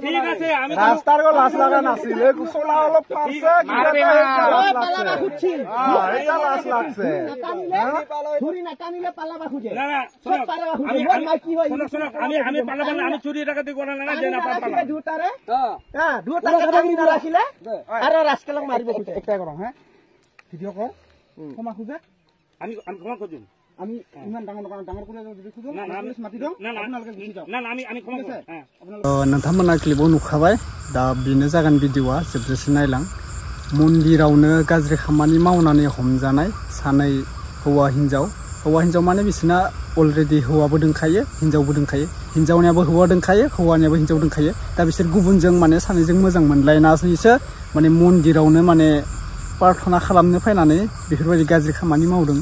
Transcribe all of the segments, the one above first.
ঠিক আছে আমি রাস্তার গো লাশ লাগা নাছিল এই গুছলা অলপ পারছে মারবে না পালাবা খুঁজছি এটা লাশ লাগছে চুরি না টানিলে পালাবা খুঁজে না না সব পালাবা খুঁজে বল ভাই কি হয় শুনো আমি পালাবা না আমি চুরি টাকাতে করা না যে না পালাবা দুটারে হ্যাঁ দুটা কথা কি রাখিলে আরে রাস্কেলক মারিব খুঁজে একটা করো হ্যাঁ ভিডিও কর ক্ষমা খুঁজে আমি ক্ষমা করছি আমি ইমান ডাঙৰ করে যদি খুঁজো না পুলিশ মাতি দাও আপোনালোকে গুছি যাও না আমি ক্ষমা করছি হ্যাঁ नोंथांमोना क्लिपआव नुखाबाय दा बेनो जागोन भिडिअआ जोबजासिम नायलां मन्दिरावनो गाज्रि खामानि मावनानै हमजानाय सानै हौवा हिनजाव माने बिसोरना अलरेडि हौवाबो दंखायो हिनजावबो दंखायो हिनजावनियाबो हौवा दंखायो हौवानियाबो हिनजाव दंखायो दा बिसोर गुबुनजों माने सानैजों मोजां मोनलायनासो माने मन्दिरावनो माने प्रार्थना खालामनो फैनानै बेफोरबायदि गाज्रि खामानि मावदों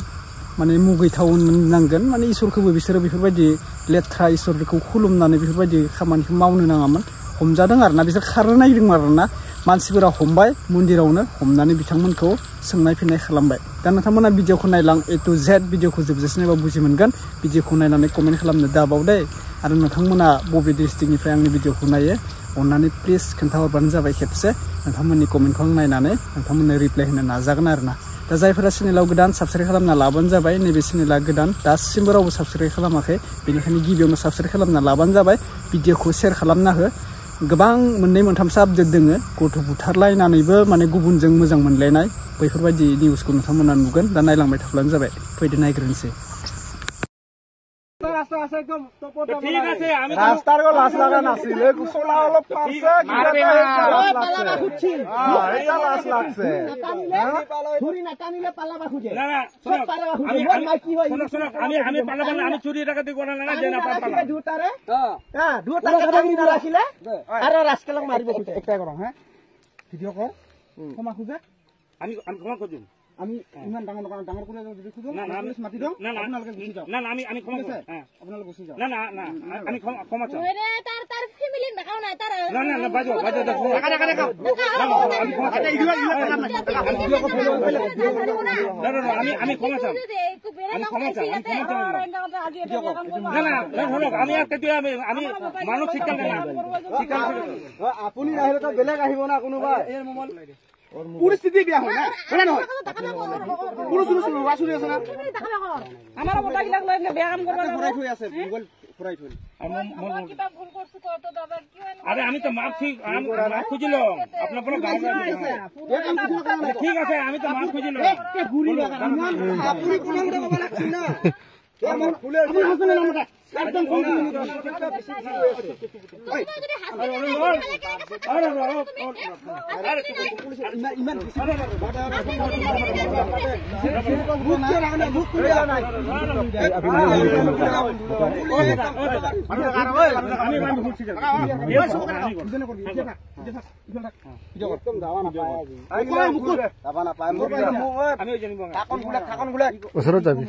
माने मुगैथाव नांगोन माने इसोरखौबो बिसोरो बेफोरबायदि लेथ्रा इसोरखौ खुलुमनानै बेफोरबायदि खामानिखौ मावनो नाङामोन हमजादों आरोना बिसोर खारनो नागिरदों आरोना मानसिफोरा हमबाय मन्दिरावनो हमनानै बिथांमोनखौ सोंनाय फिननाय खालामबाय दा नोंथांमोना भिडिअखौ नायलां A to Z भिडिअखौ जोबजासिम नायबा बुजि मोनगोन भिडिअखौ नायनानै कमेन्ट खालामनो दाबाव दे आरो नोंथांमोना बबे डिस्ट्रिक्टनिफ्राय आंनि भिडिअखौ नायो अन्नानै प्लिज खोन्थाहरबानो जाबाय खेबसे नोंथांमोननि कमेन्टखौ आं नायनानै नोंथांमोननो रिप्लाय होनो नाजागोन आरोना दा जायफोरा चेनेलाव गोदान साबस्क्राइब खालामना लाबानो जाबाय नैबे चेनेला गोदान दासिमबो रावबो साबस्क्राइब खालामाखै बेनिखायनो गिबियावनो साबस्क्राइब खालामना लाबानो जाबाय भिडिअखौ शेयार खालामना हो गोबां मोननै मोनथामसो आपडेट दोङो गथ' बुथारलायनानैबो माने गुबुनजों मोजां मोनलायनाय बैफोरबायदि निउसखौ नोंथांमोना नुगोन दा नायलांबाय थाब्लानो जाबाय फैदो नायग्रोनोसै ঠিক আছে আমি রাস্তার গো লাশ লাগা নাছিল এই গুছলা অলপ পারছে মারবে না পালাবা খুঁজছি এটা লাশ লাগছে চুরি না টানিলে পালাবা খুঁজে না না সব পালাবা খুঁজে বল ভাই কি হয় শুনো আমি পালাবা না আমি চুরি টাকাতে করা না যে না পালাবা দুটারে হ্যাঁ দুটা কথা কি রাখিলে আরে রাস্কেলক মারিব খুঁজে একটা করো হ্যাঁ ভিডিও কর ক্ষমা খুঁজে আমি ক্ষমা করছি আমি ইমান ডাঙৰ করে যদি খুঁজো না পুলিশ মাতি দাও আপোনালোকে গুছি যাও না আমি ক্ষমা করছি হ্যাঁ আপোনালোকে গুছি যাও না আমি ক্ষমা চাই ওরে তার ফ্যামিলি দেখাও না তার না বাজো দেখো টাকা আমি ক্ষমা চাই আমি ক্ষমা চাই আমি ক্ষমা চাই না আমি আমি মানুষ শিক্ষা না আপুনি আহিলে তো বেলেগ আহিব না কোনোবা পরিস্থিতি বিয়া হয় না হয় না পুরুষ রাসুরি আছে না আমার মোটা গিলা লই বিয়া কাম করবা ঘুরাই থই আছে মোবাইল ঘুরাই থই কিবা ভুল করছো তো দাদা কি হয় আরে আমি তো মাফ খুঁজিলাম আপনার কোনো ঠিক আছে আমি তো মাফ খুঁজিলাম ঘুরি লাগা আপনি কোন কথা বলা লাগছেন না আমার ফুলে হাসনে নামটা একদম ওচৰত যাবি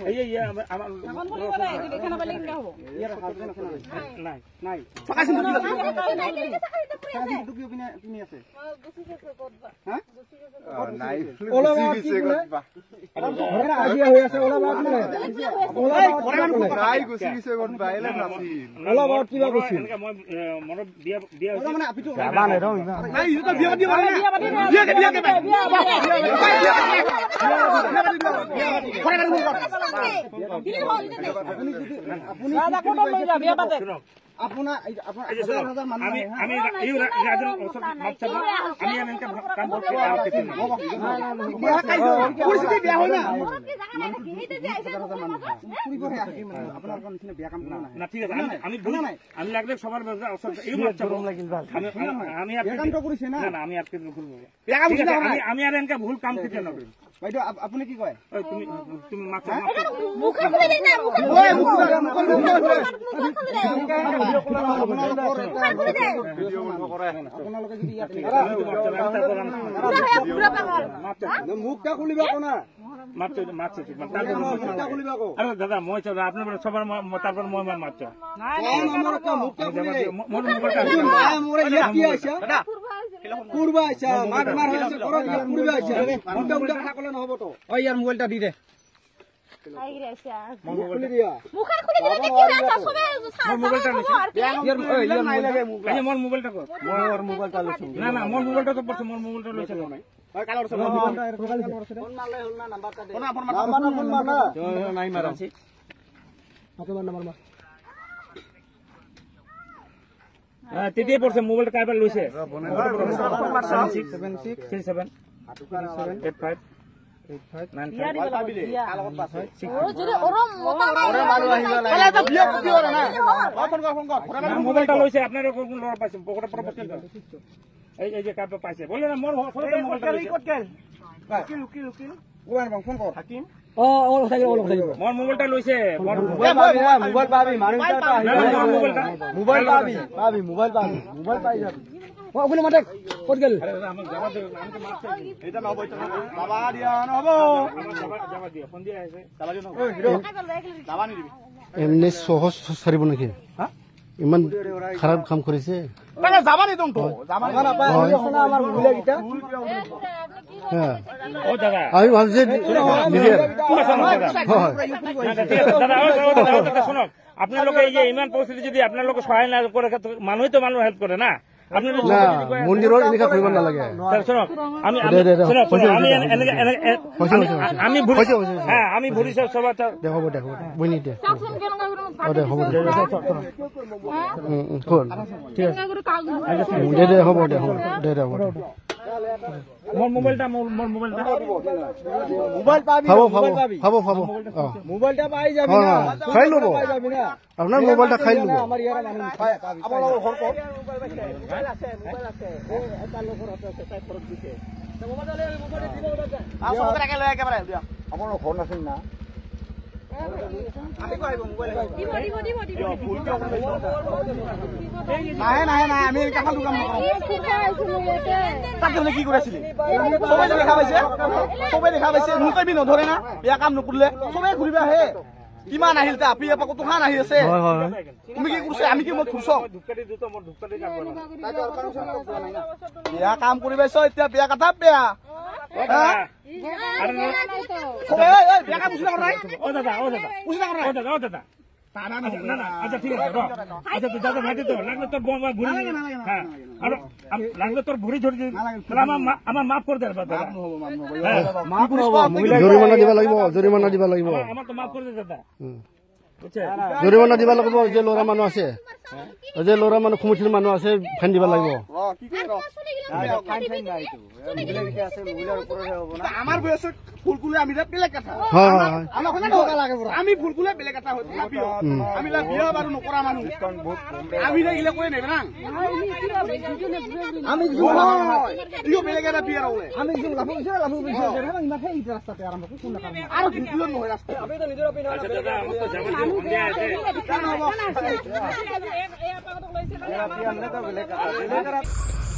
নাই আমি লাগলে সবাৰ আমি আৰ এনেকে ভুল কাম কেতিয়া নকৰিম বাইদেউ আপুনি কি কয় তুমি মাছ আপোনালোকে যদি মুখটা খুলিব না দাদা মই আপনার সবার তারপর মই মাছ পূর্বা আইসা মার মার হয়েছে পূর্বা আইসা উল্টা উল্টা কথা কলে নহব তো ওই ইয়ার মোবাইলটা দি দে খুলি দিয়া মুখান খুলি দিলে কি আছে সবে মোবাইলটা নাই লাগে মোবাইল এই মোর মোবাইলটা কর মোর মোবাইলটা লইছো না মোর মোবাইলটা তো পড়ছে মোর মোবাইলটা লইছে নাই ওই কালো ফোন মারলে হল না নাম্বারটা দে ফোন মার না নাই মারা ওকে নাম্বার মার তেতিয়ে পড়ছে মোবাইলটা কাইবার লইছে 76 85 মোবাইলটা লইছে আপনার কোন লড় পাইছে পকেটে প্রপোজ এই যে কাপ পাইছে বলে না মোর মোবাইলটা লইছে লুকিল ওয়ান ফোন কর হাকিম মোর মোবাইলটা লইছে মোবাইল পাবি মানুষটা মোবাইল পাই যাবি ওগুলো মাঠে কত গেল আমি জবাব দেব আমি তো মারছি এটা না বইতো বাবা দিয়া না হবো জবাব দিও ফোন দিয়া আছে চালা দিও ওই হিরো যাবা নি দিবি এমনি সহজ সারিব নাকি হ্যাঁ ইমান খারাপ কাম করেছে তাহলে যাবা নি তুমি তো যাবা না পাই না আমার ভুলে গিতা হ্যাঁ ও দাদা আমি ভাবছি নিজে দাদা শুনো আপনার লোক এই যে ইমান পরিস্থিতি যদি আপনার লোক সহায় না করে মানুষই তো মানুষ হেল্প করে না আপনি না মন্দিরের এনেকা করিব না লাগে শুনো আমি হ্যাঁ আমি ভরি সভা দেখো বইনি দে দেখো কোন ঠিক আছে দে হবো দে মোর মোবাইলটা মোবাইল পাবি খাবো মোবাইলটা পাই যাবি না খাই লবো পাই যাবি না আপনার মোবাইলটা খাই লবো আমার ইয়ারা মানুষ আমার ঘর কর মোবাইল আছে এটা লোকের হাতে আছে তাই খরচ দিছে মোবাইল দিব দাদা সব করে লয় একেবারে দিয়া আমার ঘর নাছিল না আমি কইব মোবাইল দিব নাই আমি কাম দোকান তাকে কি করেছিলি সবাই দেখা পাইছে মোক কইবি নধরে না বিয়া কাম নকৰিলে সবাই ঘুৰিবা হে কিমান আহিল তে আপি আপা কত খান আহি আছে তুমি কি কৰিছে আমি কি মই খুৰছ বিয়া কাম কৰি পাইছ এতিয়া বিয়া কথা বেয়া বিয়া কাম উচিত নাই দাদা আচ্ছা ঠিক আছে আচ্ছা তো দাদা ভাইতে তো লাগলে তোর বোমা ঘুরি হ্যাঁ আর লাগলে তোর ভুড়ি ধরে আমার মাফ করে দেব দাদা জরিমানা দিবা লাগিব আমার তো মাফ করে দে দাদা জরিমানা দিবা লাগিব যে লৰা মানুহ আছে যে লৰা মানুহ খুমুঠিৰ মানুহ আছে ফাইন দিবা লাগিব আমার বয়সে ফুলকুলে আমি বেলেগ কথা আমি ফুলকুলে বেলেগ কথা আমি বিয়া বাৰু নকৰা মানুহ আমি লাগিলে কৈ নেবে না আমি বেলেগ এটা বিয়া আমি আৰু নহয় ৰাস্তা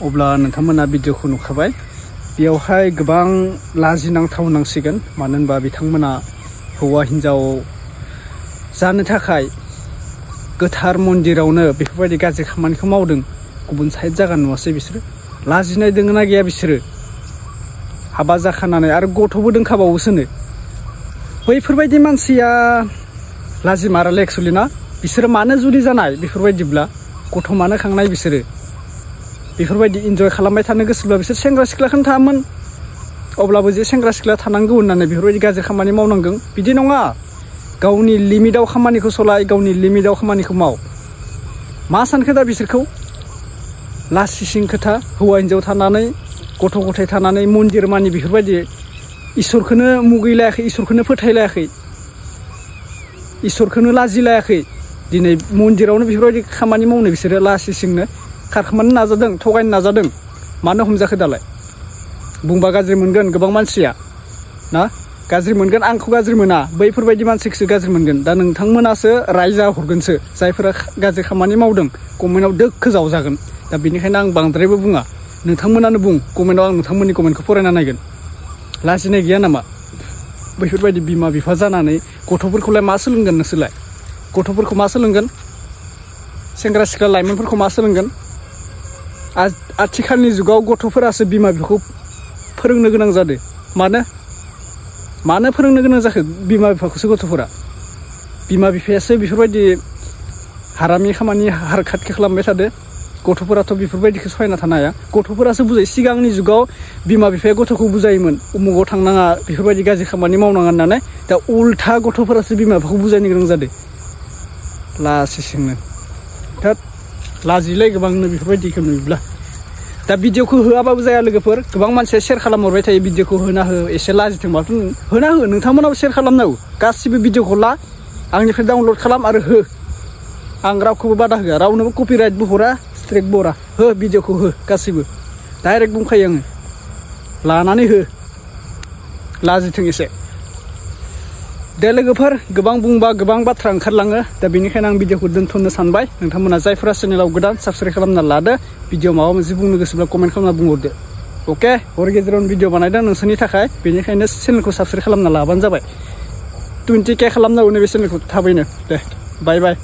अब्ला नोंथांमोना भिडिअखौ नुखाबाय बेयावहाय गोबां लाजिनांथाव नांसिगोन मानो होनबा बिथांमोना हौवा हिनजाव जानो थाखाय गोथार मन्दिरावनो बेफोरबायदि गाज्रि खामानिखौ मावदों गुबुन साइड जागा नुवासै बिसोरो लाजिनाय दोङो ना गैया बिसोरो हाबा जाखानानै आरो गथ'बो दोंखाबावोसोनो बैफोरबायदि मानसिया लाजिमारालै एक्चुअलि ना बिसोरो मानो जुलि जानाय बेफोरबायदिब्ला गथ' मानो खांनाय बिसोरो बेफोरबायदि इन्जय खालामबाय थानो गोसोब्ला बिसोर सेंग्रा सिख्लाखौनो थामोन अब्लाबो जे सेंग्रा सिख्ला थानांगौ होननानै बेफोरबायदि गाज्रि खामानि मावनांगौ बिदि नङा गावनि लिमिटआव खामानिखौ सलाय गावनि लिमिटआव खामानिखौ माव मा सानखो दा बिसोरखौ लासिसिं खोथा हौवा हिनजाव थानानै गथ' गथाय थानानै मन्दिर मानि बेफोरबायदि इसोरखौनो मुगैलायाखै इसोरखौनो फोथायलायाखै इसोरखौनो लाजिलायाखै दिनै मन्दिरावनो बेफोरबायदि खामानि मावनो बिसोरो लासिसिंनो खारखोमानो नाजादों थगायनो नाजादों मानो हमजाखो दालाय बुंबा गाज्रि मोनगोन गोबां मानसिया ना गाज्रि मोनगोन आंखौ गाज्रि मोना बैफोरबायदि मानसिखौसो गाज्रि मोनगोन दा नोंथांमोनासो रायजा हरगोनसो जायफोरा गाज्रि खामानि मावदों कमेन्टआव दोखो जावजागोन दा बेनिखायनो आं बांद्रायबो बुङा नोंथांमोनानो बुं कमेन्टआव आं नोंथांमोननि कमेन्टखौ फरायना नायगोन लाजिनाय गैया नामा बैफोरबायदि बिमा बिफा जानानै गथ'फोरखौलाय मा सोलोंगोन नोंसोरलाय गथ'फोरखौ मा सोलोंगोन सेंग्रा सिख्ला लाइमोनफोरखौ मा सोलोंगोन आथिखालनि जुगाव गथ'फोरासो बिमा बिफाखौ फोरोंनो गोनां जादों मानो मानो फोरोंनो गोनां जाखो बिमा बिफाखौसो गथ'फोरा बिमा बिफायासो बेफोरबायदि हारामि खामानि हारखादखौ खालामबाय थादो गथ'फोराथ' बेफोरबायदिखौ सहायना थानो हाया गथ'फोरासो बुजायो सिगांनि जुगाव बिमा बिफाया गथ'खौ बुजायोमोन उमुगाव थांनाङा बेफोरबायदि गाज्रि खामानि मावनाङा होननानै दा उल्था गथ'फोरासो बिमा बिफाखौ बुजायनो गोनां जादों लासिंनो दा लाजिलाय गोबांनो बेफोरबायदिखौ नुयोब्ला दा भिडिअखौ होआबाबो जाया लोगोफोर गोबां मानसिया शेयार खालामहरबाय थायो भिडिअखौ होना हो एसे लाजिथोंबाथ' होना हो नोंथांमोनाबो शेयार खालामनांगौ गासिबो भिडिअखौ ला आंनिफ्राय डाउनलड खालाम आरो हो आं रावखौबो बादा होआ रावनोबो कपिराइटबो हरा स्ट्राइक बरा हो भिडिअखौ हो गासिबो डाइरेक्ट बुंखायो आङो लानानै हो लाजिथों एसे दे लोगोफोर गोबां बुंबा गोबां बाथ्रा ओंखारलाङो दा बेनिखायनो आं भिडिअखौ दोनथ'नो सानबाय नोंथांमोना जायफोरा चेनेलाव गोदान साबस्क्राइब खालामना लादो भिडिअ माबा मोनसे बुंनो गोसोब्ला कमेन्ट खालामना बुंहरदो अके हर गेजेरावनो भिडिअ बानायदों नोंसोरनि थाखाय बेनिखायनो चेनेलखौ साबस्क्राइब खालामना लाबानो जाबाय 20K खालामनांगौ नैबे चेनेलखौ थाबैनो दे बाय बाय